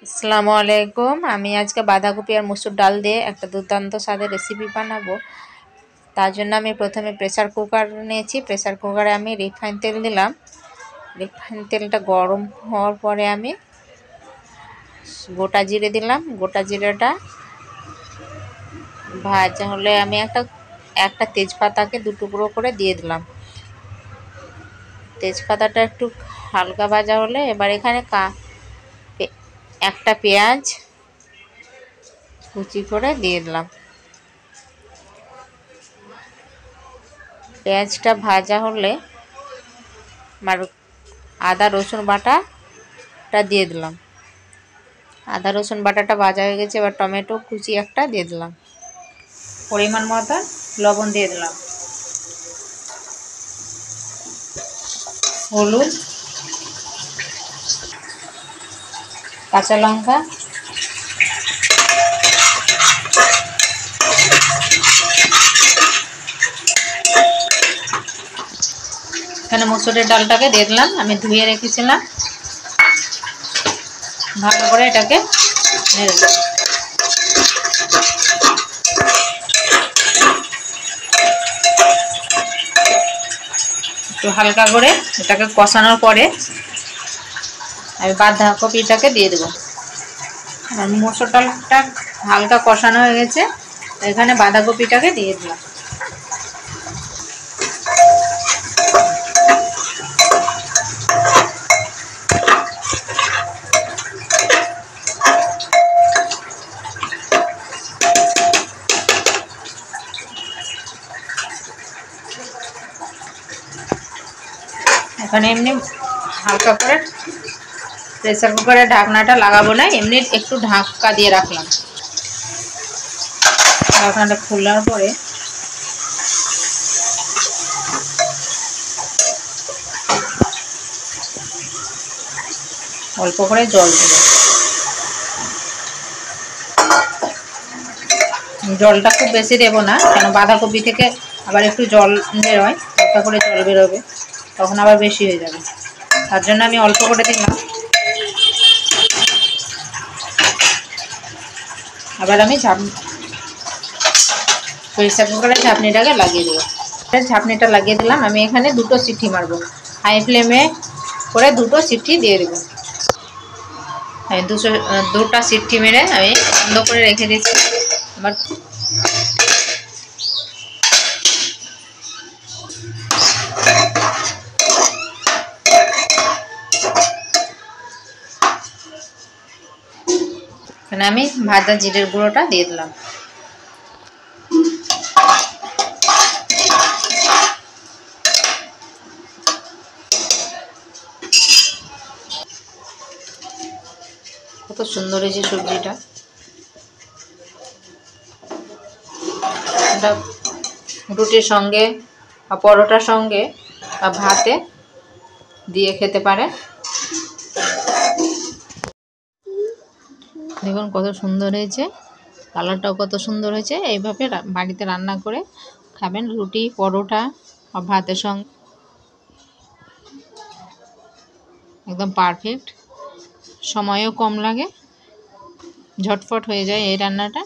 আসসালামু আলাইকুম। আমি আজকে বাঁধাকপি আর মসুর ডাল দিয়ে একটা দুর্দান্ত স্বাদের রেসিপি বানাবো। তার জন্য আমি প্রথমে প্রেসার কুকার নিয়েছি। প্রেসার কুকারে আমি রিফাইন তেল দিলাম। রিফাইন তেলটা গরম হওয়ার পরে আমি গোটা জিরে দিলাম। গোটা জিরেটা ভাজা হলে আমি একটা তেজপাতাকে দু টুকরো করে দিয়ে দিলাম। তেজপাতাটা একটু হালকা ভাজা হলে এবার এখানে একটা পেঁয়াজ কুচি করে দিয়ে দিলাম। পেঁয়াজটা ভাজা হলে আদা রসুন বাটাটা দিয়ে দিলাম। আদা রসুন বাটাটা ভাজা হয়ে গেছে। এবার টমেটো কুচি একটা দিয়ে দিলাম। পরিমাণ মতো লবণ দিয়ে দিলাম। হলুদ, কাঁচা লঙ্কা, এখানে মসুরের ডালটাকে দিয়ে দিলাম। আমি ধুয়ে রেখেছিলাম। ভালো করে এটাকে নেড়ে দিলাম। একটু হালকা করে এটাকে কষানোর পরে আমি বাঁধাকপিটাকে দিয়ে দেবো। মসুর ডালটা হালকা কষানো হয়ে গেছে। এখানে বাঁধাকপিটাকে দিয়ে দিলাম। এখানে এমনি হালকা করে প্রেসার কুকারের ঢাকনাটা লাগাবো না, এমনি একটু ঢাকা দিয়ে রাখলাম। ঢাকনাটা খোলার পরে অল্প করে জল দেবো। জলটা খুব বেশি দেবো না, কেন বাঁধাকপি থেকে আবার একটু জল বেরোয়, হালকা করে জল বেরোবে, তখন আবার বেশি হয়ে যাবে। তার জন্য আমি অল্প করে দিলাম। আবার আমি প্রেসার কুকারের ঝাঁপনিটাকে লাগিয়ে দেবো। ঝাঁপনিটা লাগিয়ে দিলাম। আমি এখানে দুটো সিটি মারবো। হাই ফ্লেমে করে দুটো সিটি দিয়ে দেবো। দুটা সিটি মেরে আমি বন্ধ করে রেখে দিচ্ছি। আবার এখানে আমি ভাজা জিরের গুঁড়োটা দিয়ে দিলাম। কত সুন্দর হয়েছে সবজিটা। এটা রুটির সঙ্গে বা পরোটার সঙ্গে বা ভাতে দিয়ে খেতে পারে। দেখুন কত সুন্দর হয়েছে, কালারটাও কত সুন্দর হয়েছে। এইভাবে বাড়িতে রান্না করে খাবেন, রুটি, পরোটা বা ভাতের সঙ্গে একদম পারফেক্ট। সময়ও কম লাগে, ঝটফট হয়ে যায় এই রান্নাটা।